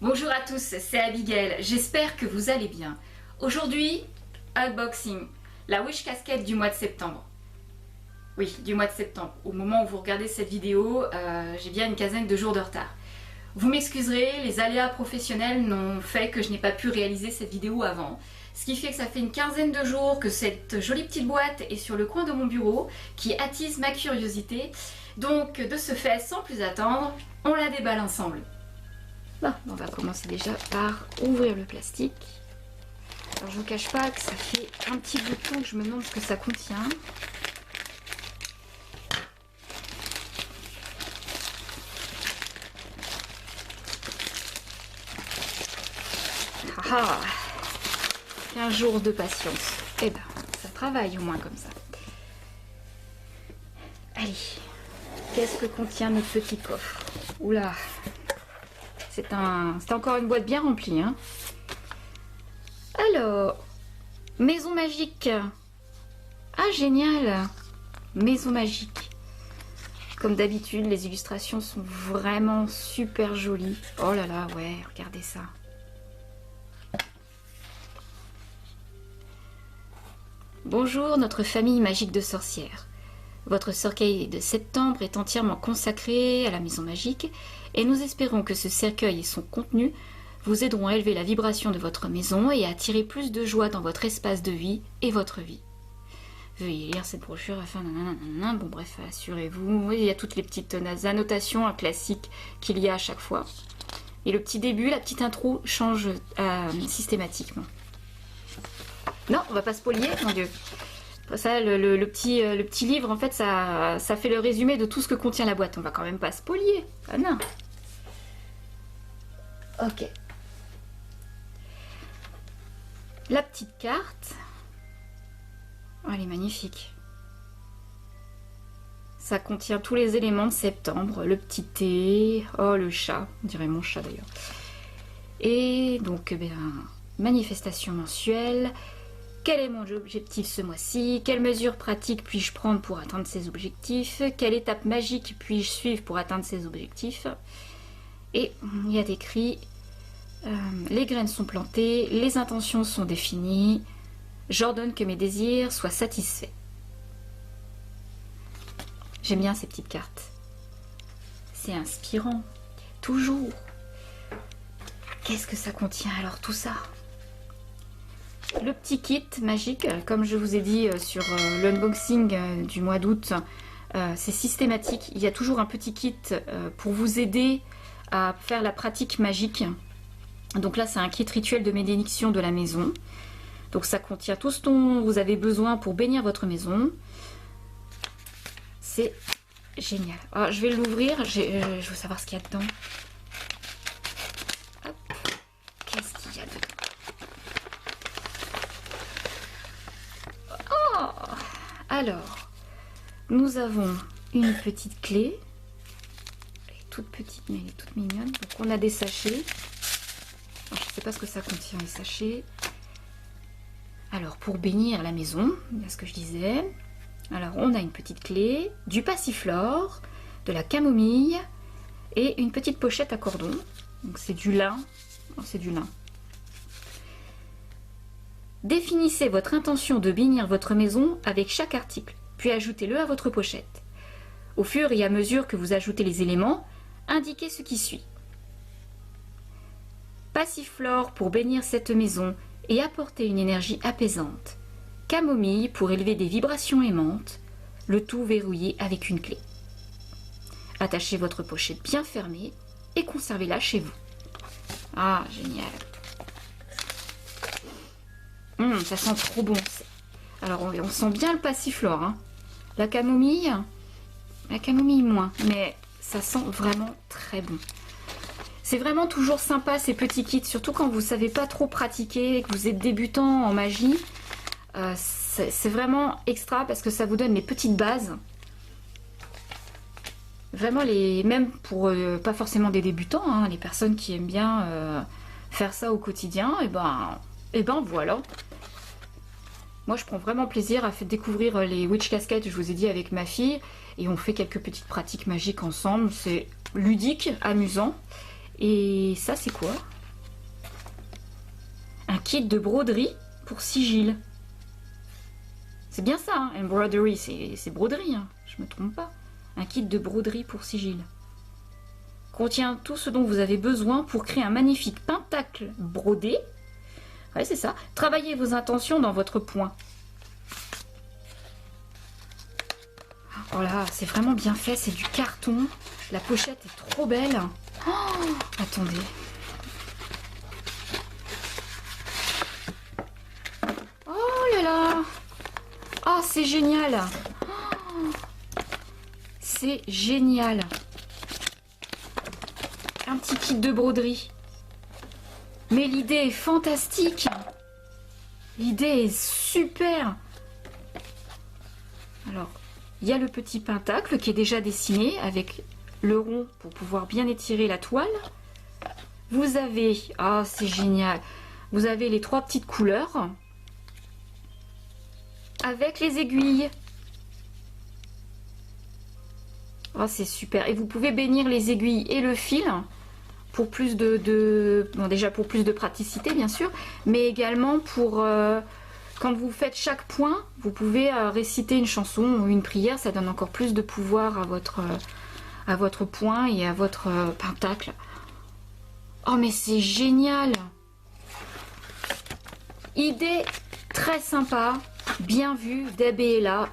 Bonjour à tous, c'est Abigail, j'espère que vous allez bien. Aujourd'hui, unboxing, la Wish Casquette du mois de septembre. Oui, du mois de septembre. Au moment où vous regardez cette vidéo, j'ai bien une quinzaine de jours de retard. Vous m'excuserez, les aléas professionnels n'ont fait que je n'ai pas pu réaliser cette vidéo avant. Ce qui fait que ça fait une quinzaine de jours que cette jolie petite boîte est sur le coin de mon bureau, qui attise ma curiosité. Donc, de ce fait, sans plus attendre, on la déballe ensemble. Bon, on va commencer déjà par ouvrir le plastique. Alors, je vous cache pas que ça fait un petit bout de temps que je me demande ce que ça contient. Ah, 15 jours de patience. Eh ben, ça travaille au moins comme ça. Allez, qu'est-ce que contient notre petit coffre? Oula, c'est encore une boîte bien remplie, hein. Alors, maison magique. Ah, génial. Maison magique. Comme d'habitude, les illustrations sont vraiment super jolies. Oh là là, ouais, regardez ça. Bonjour notre famille magique de sorcières. Votre cercueil de septembre est entièrement consacré à la maison magique et nous espérons que ce cercueil et son contenu vous aideront à élever la vibration de votre maison et à attirer plus de joie dans votre espace de vie et votre vie. Veuillez lire cette brochure afin... Bon bref, assurez-vous, il y a toutes les petites annotations classiques qu'il y a à chaque fois. Et le petit début, la petite intro change systématiquement. Non, on va pas spolier, mon Dieu. Ça, le petit livre, en fait, ça fait le résumé de tout ce que contient la boîte. On va quand même pas spolier. Ah non. Ok. La petite carte. Oh, elle est magnifique. Ça contient tous les éléments de septembre. Le petit thé. Oh, le chat. On dirait mon chat d'ailleurs. Et donc, manifestation mensuelle. Quel est mon objectif ce mois-ci? Quelles mesures pratiques puis-je prendre pour atteindre ces objectifs? Quelle étape magique puis-je suivre pour atteindre ces objectifs? Et il y a écrit les graines sont plantées, les intentions sont définies, j'ordonne que mes désirs soient satisfaits. J'aime bien ces petites cartes. C'est inspirant, toujours. Qu'est-ce que ça contient alors tout ça? Le petit kit magique, comme je vous ai dit sur l'unboxing du mois d'août, c'est systématique. Il y a toujours un petit kit pour vous aider à faire la pratique magique. Donc là, c'est un kit rituel de bénédiction de la maison. Donc ça contient tout ce dont vous avez besoin pour bénir votre maison. C'est génial. Alors, je vais l'ouvrir, je veux savoir ce qu'il y a dedans. Hop. Qu'est-ce qu'il y a dedans? Alors, nous avons une petite clé. Elle est toute petite, mais elle est toute mignonne. Donc, on a des sachets. Alors, je ne sais pas ce que ça contient, les sachets. Alors, pour bénir la maison, c'est ce que je disais. Alors, on a une petite clé, du passiflore, de la camomille et une petite pochette à cordon. Donc, c'est du lin. C'est du lin. Définissez votre intention de bénir votre maison avec chaque article, puis ajoutez-le à votre pochette. Au fur et à mesure que vous ajoutez les éléments, indiquez ce qui suit. Passiflore pour bénir cette maison et apporter une énergie apaisante. Camomille pour élever des vibrations aimantes, le tout verrouillé avec une clé. Attachez votre pochette bien fermée et conservez-la chez vous. Ah, génial! Ça sent trop bon. Alors on sent bien le passiflore, hein. La camomille moins, mais ça sent vraiment très bon. C'est vraiment toujours sympa ces petits kits, surtout quand vous savez pas trop pratiquer, que vous êtes débutant en magie. C'est vraiment extra parce que ça vous donne les petites bases. Vraiment même pour pas forcément des débutants, hein, les personnes qui aiment bien faire ça au quotidien, et ben voilà. Moi, je prends vraiment plaisir à faire découvrir les Witch Casquettes, je vous ai dit, avec ma fille. Et on fait quelques petites pratiques magiques ensemble. C'est ludique, amusant. Et ça, c'est quoi? Un kit de broderie pour sigil. C'est bien ça, hein, embroidery, c'est broderie, hein, je me trompe pas. Un kit de broderie pour sigil. Contient tout ce dont vous avez besoin pour créer un magnifique pentacle brodé. Ouais, c'est ça. Travaillez vos intentions dans votre poing. Oh là, c'est vraiment bien fait, c'est du carton. La pochette est trop belle. Oh, attendez. Oh là là. Oh, c'est génial. Oh, c'est génial. Un petit kit de broderie. Mais l'idée est fantastique. L'idée est super. Alors, il y a le petit pentacle qui est déjà dessiné avec le rond pour pouvoir bien étirer la toile. Vous avez, ah c'est génial, vous avez les 3 petites couleurs avec les aiguilles. Oh, c'est super. Et vous pouvez bénir les aiguilles et le fil pour plus bon, déjà pour plus de praticité bien sûr, mais également pour quand vous faites chaque point, vous pouvez réciter une chanson ou une prière, ça donne encore plus de pouvoir à votre poing et à votre pentacle. Oh mais c'est génial! Idée très sympa, bien vue, Deb est là,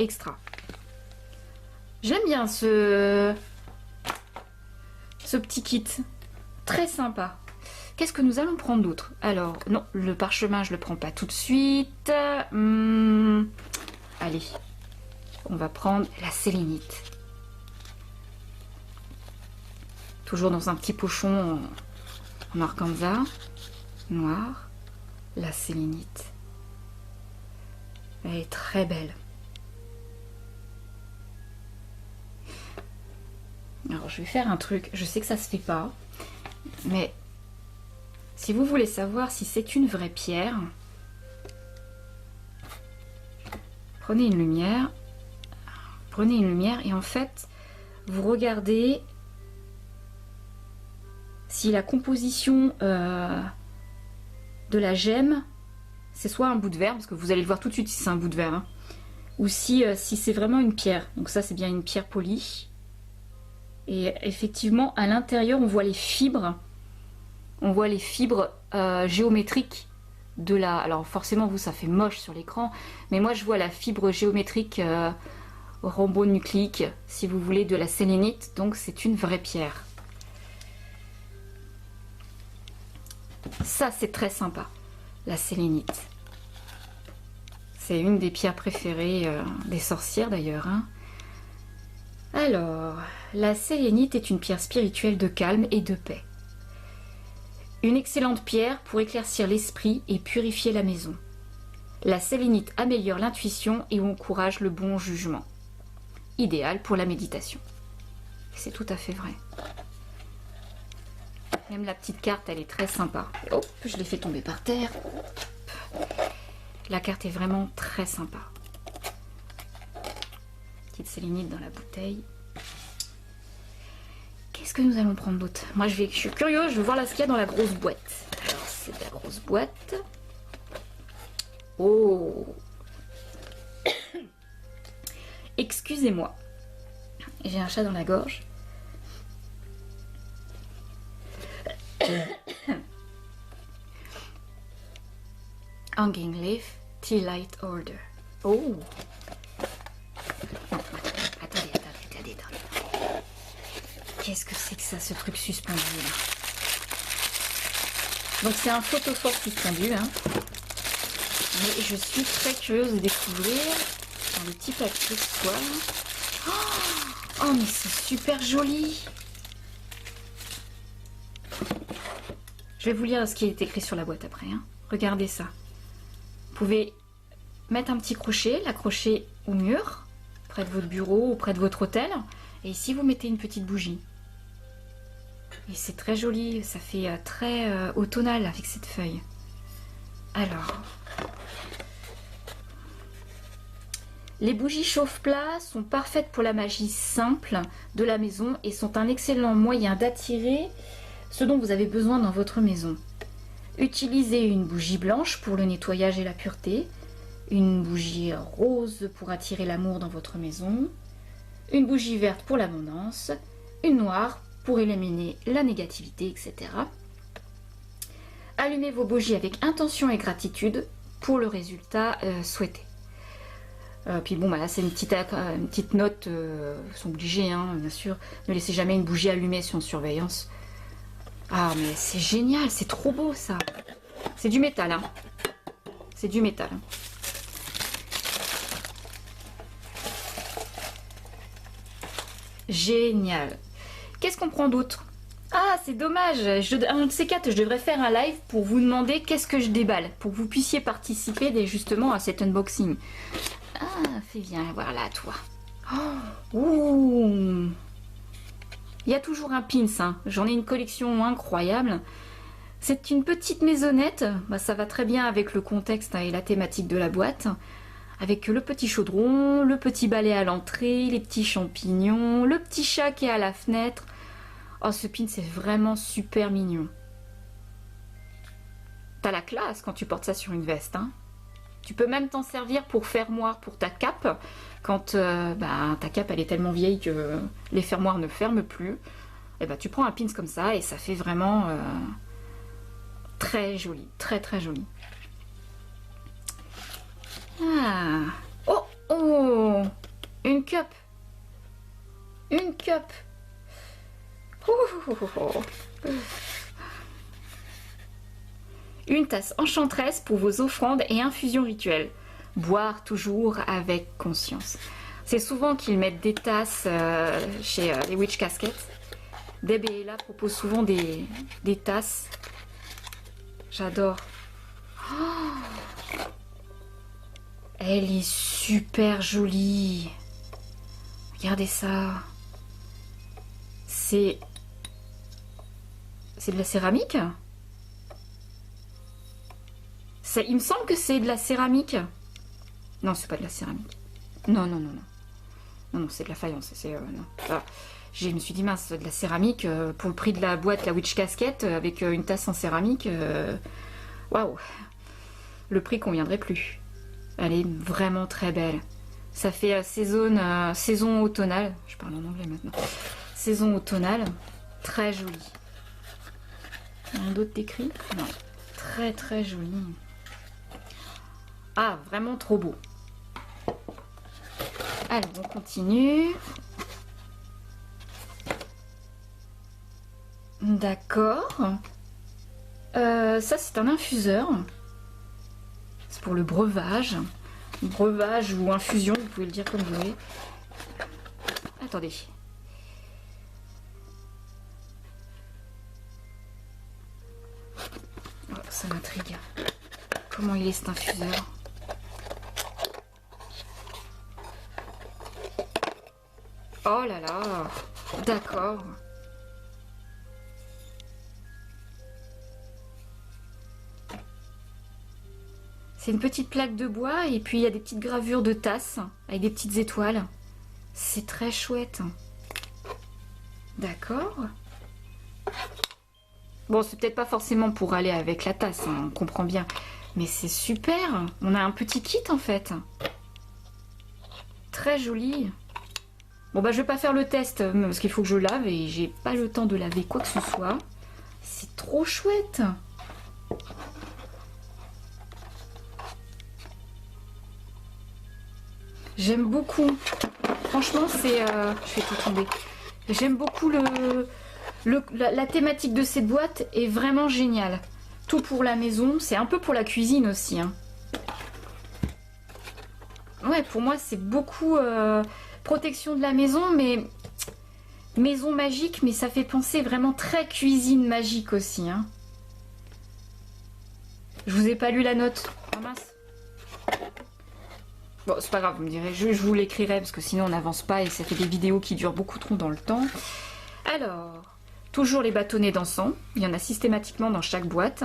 extra. J'aime bien ce petit kit, très sympa. Qu'est-ce que nous allons prendre d'autre? Alors, non, le parchemin, je le prends pas tout de suite. Allez, on va prendre la sélénite. Toujours dans un petit pochon en organza, noir. La sélénite. Elle est très belle. Alors, je vais faire un truc. Je sais que ça se fait pas, mais si vous voulez savoir si c'est une vraie pierre, prenez une lumière et en fait, vous regardez si la composition de la gemme, c'est soit un bout de verre, parce que vous allez le voir tout de suite si c'est un bout de verre, hein, ou si c'est vraiment une pierre. Donc ça, c'est bien une pierre polie. Et effectivement, à l'intérieur, on voit les fibres. On voit les fibres géométriques de la... Alors forcément, vous, ça fait moche sur l'écran, mais moi, je vois la fibre géométrique rhombounucléique, si vous voulez, de la sélénite. Donc, c'est une vraie pierre. Ça, c'est très sympa, la sélénite. C'est une des pierres préférées des sorcières, d'ailleurs, hein. Alors, la sélénite est une pierre spirituelle de calme et de paix. Une excellente pierre pour éclaircir l'esprit et purifier la maison. La sélénite améliore l'intuition et encourage le bon jugement. Idéal pour la méditation. C'est tout à fait vrai. Même la petite carte, elle est très sympa. Hop, je l'ai fait tomber par terre. La carte est vraiment très sympa. Petite sélénite dans la bouteille. Qu'est-ce que nous allons prendre d'autre? Moi, je suis curieuse, je veux voir là ce qu'il y a dans la grosse boîte. Alors, c'est de la grosse boîte. Oh! Excusez-moi. J'ai un chat dans la gorge. Hanging Leaf Tea Light Order. Oh! Attendez. Qu'est-ce que c'est que ça, ce truc suspendu là? Donc c'est un photophore suspendu, hein. Mais je suis très curieuse de découvrir dans le petit papier ce soir. Oh mais c'est super joli. Je vais vous lire ce qui est écrit sur la boîte après, hein. Regardez ça. Vous pouvez mettre un petit crochet, l'accrocher au mur, près de votre bureau ou près de votre hôtel. Et ici, vous mettez une petite bougie. Et c'est très joli, ça fait très automnal avec cette feuille. Alors, Les bougies chauffe-plat sont parfaites pour la magie simple de la maison et sont un excellent moyen d'attirer ce dont vous avez besoin dans votre maison. Utilisez une bougie blanche pour le nettoyage et la pureté, une bougie rose pour attirer l'amour dans votre maison, une bougie verte pour l'abondance, une noire pour éliminer la négativité, etc. Allumez vos bougies avec intention et gratitude pour le résultat souhaité. Puis bon, bah là c'est une petite note, ils sont obligés, hein, bien sûr. Ne laissez jamais une bougie allumée sur surveillance. Ah mais c'est génial, c'est trop beau ça. C'est du métal, hein. C'est du métal. Génial. Qu'est-ce qu'on prend d'autre? Ah, c'est dommage. Un de ces quatre, je devrais faire un live pour vous demander qu'est-ce que je déballe, pour que vous puissiez participer justement à cet unboxing. Ah, fais bien voir là, toi. Oh, ouh. Il y a toujours un pins, hein. J'en ai une collection incroyable. C'est une petite maisonnette, bah, ça va très bien avec le contexte, hein, et la thématique de la boîte. Avec le petit chaudron, le petit balai à l'entrée, les petits champignons, le petit chat qui est à la fenêtre. Oh, ce pin, c'est vraiment super mignon. T'as la classe quand tu portes ça sur une veste, hein. Tu peux même t'en servir pour fermoir pour ta cape. Quand ta cape, elle est tellement vieille que les fermoirs ne ferment plus. Et bah, tu prends un pin comme ça et ça fait vraiment très joli. Très, très joli. Ah. Oh, oh. Une cup. Une cup. Une tasse enchanteresse pour vos offrandes et infusions rituelles. Boire toujours avec conscience. C'est souvent qu'ils mettent des tasses chez les Witch Casquettes. Deb et Ella proposent souvent des tasses. J'adore. Oh, elle est super jolie. Regardez ça. C'est de la céramique? Il me semble que c'est de la céramique. Non, c'est pas de la céramique. Non, non, non, non. Non, non, c'est de la faïence. Non. Ah, je me suis dit, mince, de la céramique, pour le prix de la boîte, la Witch Casquette, avec une tasse en céramique, waouh, le prix conviendrait plus. Elle est vraiment très belle. Ça fait saison automnale. Je parle en anglais maintenant. Saison automnale. Très jolie. Rien d'autre décrit? Non. Très très joli. Ah, vraiment trop beau. Allez, on continue. D'accord. Ça, c'est un infuseur. C'est pour le breuvage. Breuvage ou infusion, vous pouvez le dire comme vous voulez. Attendez. Oh, ça m'intrigue. Comment il est cet infuseur? Oh là là. D'accord. C'est une petite plaque de bois et puis il y a des petites gravures de tasses avec des petites étoiles. C'est très chouette. D'accord. Bon, c'est peut-être pas forcément pour aller avec la tasse, hein, on comprend bien. Mais c'est super. On a un petit kit en fait. Très joli. Bon bah je vais pas faire le test parce qu'il faut que je lave et j'ai pas le temps de laver quoi que ce soit. C'est trop chouette. J'aime beaucoup. Franchement, c'est... je vais tout tomber. J'aime beaucoup la thématique de cette boîte est vraiment géniale. Tout pour la maison. C'est un peu pour la cuisine aussi. Hein. Ouais, pour moi, c'est beaucoup protection de la maison, mais... Maison magique, mais ça fait penser vraiment très cuisine magique aussi. Hein. Je vous ai pas lu la note. Oh mince. Bon, c'est pas grave, vous me direz, je vous l'écrirai parce que sinon on n'avance pas et ça fait des vidéos qui durent beaucoup trop dans le temps. Alors, toujours les bâtonnets d'encens, il y en a systématiquement dans chaque boîte.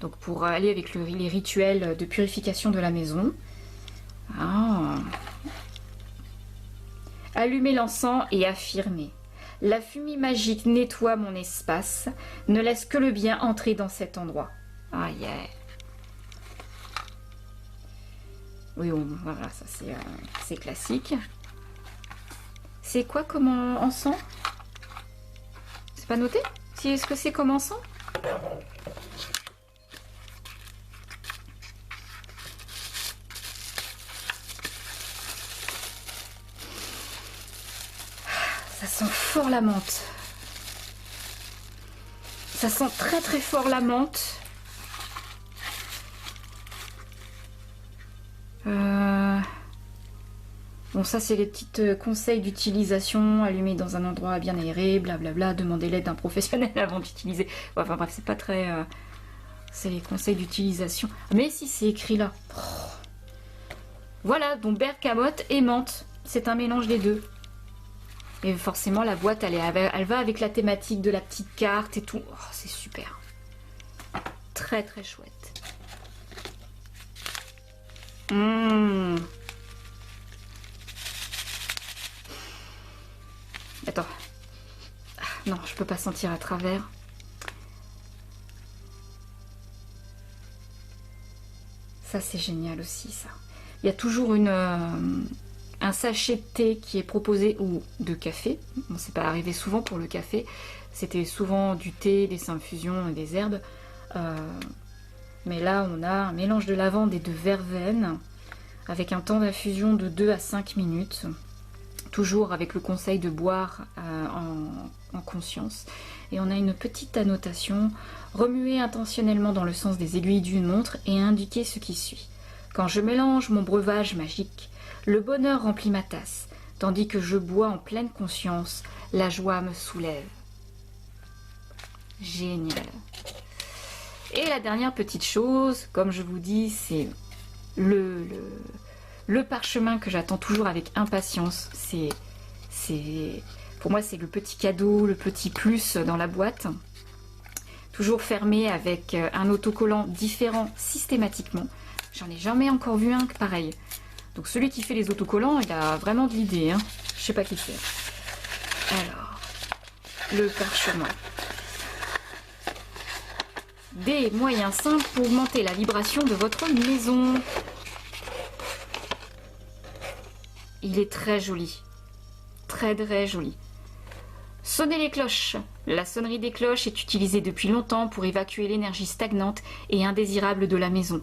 Donc pour aller avec les rituels de purification de la maison. Ah, Allumez l'encens et affirmez. La fumée magique nettoie mon espace, ne laisse que le bien entrer dans cet endroit. Ah yeah. Oui, voilà, ça c'est classique. C'est quoi comme encens? C'est pas noté? Si, est-ce que c'est comme encens? Ça sent fort la menthe. Ça sent très très fort la menthe. Bon, ça c'est les petits conseils d'utilisation. Allumer dans un endroit bien aéré, blablabla. Demander l'aide d'un professionnel avant d'utiliser. Ouais, enfin bref, c'est pas très... c'est les conseils d'utilisation. Mais si c'est écrit là. Oh. Voilà, donc bergamote et menthe. C'est un mélange des deux. Et forcément la boîte elle va avec la thématique de la petite carte et tout. Oh, c'est super. Très très chouette. Attends. Ah, non, je peux pas sentir à travers. Ça c'est génial aussi ça. Il y a toujours un sachet de thé qui est proposé, ou de café. Bon, c'est pas arrivé souvent pour le café. C'était souvent du thé, des infusions et des herbes. Mais là, on a un mélange de lavande et de verveine avec un temps d'infusion de 2 à 5 minutes. Toujours avec le conseil de boire en conscience. Et on a une petite annotation. Remuez intentionnellement dans le sens des aiguilles d'une montre et indiquez ce qui suit. Quand je mélange mon breuvage magique, le bonheur remplit ma tasse, tandis que je bois en pleine conscience, la joie me soulève. Génial. Et la dernière petite chose, comme je vous dis, c'est le parchemin que j'attends toujours avec impatience. Pour moi, c'est le petit cadeau, le petit plus dans la boîte. Toujours fermé avec un autocollant différent systématiquement. J'en ai jamais encore vu un pareil. Donc celui qui fait les autocollants, il a vraiment de l'idée. Hein. Je sais pas qui c'est. Alors, le parchemin. Des moyens simples pour augmenter la vibration de votre maison. Il est très joli. Très très joli. Sonnez les cloches. La sonnerie des cloches est utilisée depuis longtemps pour évacuer l'énergie stagnante et indésirable de la maison.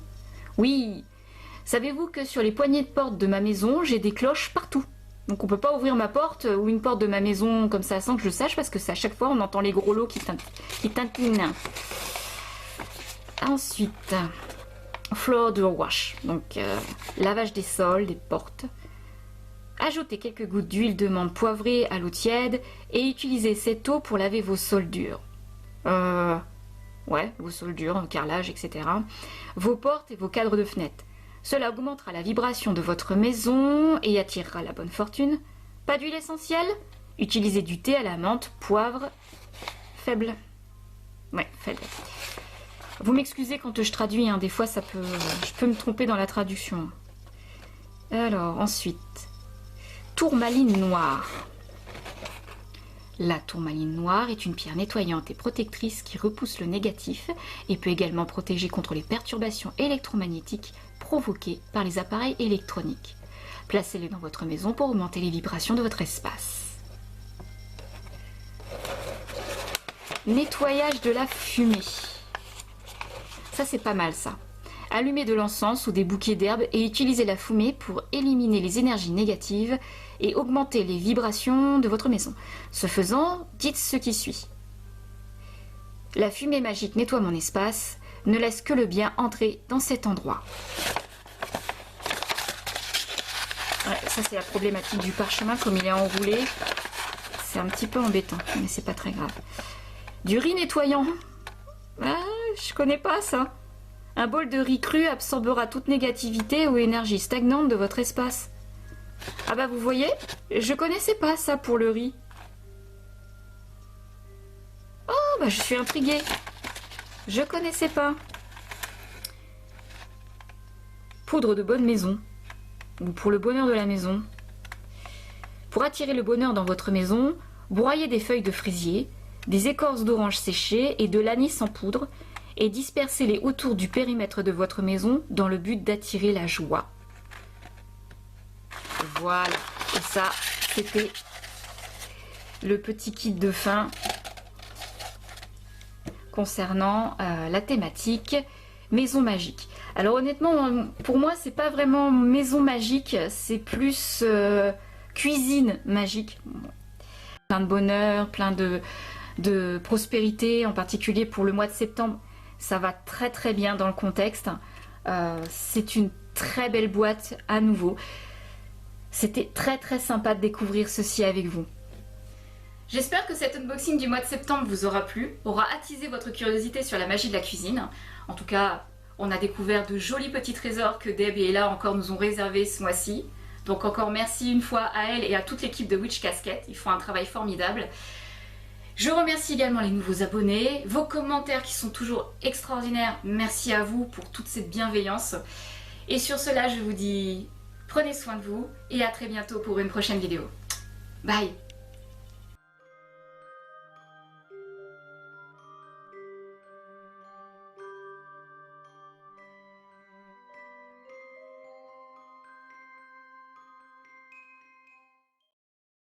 Oui, savez-vous que sur les poignées de porte de ma maison, j'ai des cloches partout. Donc on peut pas ouvrir ma porte ou une porte de ma maison comme ça sans que je le sache parce que c'est à chaque fois on entend les gros lots qui tintinent. Ensuite, floor door wash, donc lavage des sols, des portes. Ajoutez quelques gouttes d'huile de menthe poivrée à l'eau tiède et utilisez cette eau pour laver vos sols durs. Ouais, vos sols durs, carrelage, etc. Vos portes et vos cadres de fenêtres. Cela augmentera la vibration de votre maison et attirera la bonne fortune. Pas d'huile essentielle? Utilisez du thé à la menthe, poivre, faible. Ouais, faible. Vous m'excusez quand je traduis, hein, des fois je peux me tromper dans la traduction. Alors, ensuite, tourmaline noire. La tourmaline noire est une pierre nettoyante et protectrice qui repousse le négatif et peut également protéger contre les perturbations électromagnétiques provoquées par les appareils électroniques. Placez-les dans votre maison pour augmenter les vibrations de votre espace. Nettoyage de la fumée. Ça c'est pas mal ça. Allumez de l'encens ou des bouquets d'herbes et utilisez la fumée pour éliminer les énergies négatives et augmenter les vibrations de votre maison. Ce faisant, dites ce qui suit. La fumée magique nettoie mon espace, ne laisse que le bien entrer dans cet endroit. Ouais, ça c'est la problématique du parchemin, comme il est enroulé. C'est un petit peu embêtant, mais c'est pas très grave. Du riz nettoyant. Ah, je connais pas ça. Un bol de riz cru absorbera toute négativité ou énergie stagnante de votre espace. Ah bah vous voyez, je connaissais pas ça pour le riz. Oh bah je suis intriguée. Je connaissais pas. Poudre de bonne maison. Ou pour le bonheur de la maison. Pour attirer le bonheur dans votre maison, broyez des feuilles de fraisier, des écorces d'orange séchées et de l'anis en poudre et dispersez-les autour du périmètre de votre maison dans le but d'attirer la joie. Voilà, et ça, c'était le petit kit de fin concernant la thématique maison magique. Alors honnêtement, pour moi, c'est pas vraiment maison magique, c'est plus cuisine magique. Plein de bonheur, plein de prospérité, en particulier pour le mois de septembre. Ça va très très bien dans le contexte. C'est une très belle boîte à nouveau. C'était très très sympa de découvrir ceci avec vous. J'espère que cet unboxing du mois de septembre vous aura plu, aura attisé votre curiosité sur la magie de la cuisine. En tout cas, on a découvert de jolis petits trésors que Deb et Ella encore nous ont réservés ce mois-ci. Donc encore merci une fois à elle et à toute l'équipe de Witch Casquette, ils font un travail formidable. Je remercie également les nouveaux abonnés, vos commentaires qui sont toujours extraordinaires, merci à vous pour toute cette bienveillance. Et sur cela, je vous dis prenez soin de vous et à très bientôt pour une prochaine vidéo. Bye!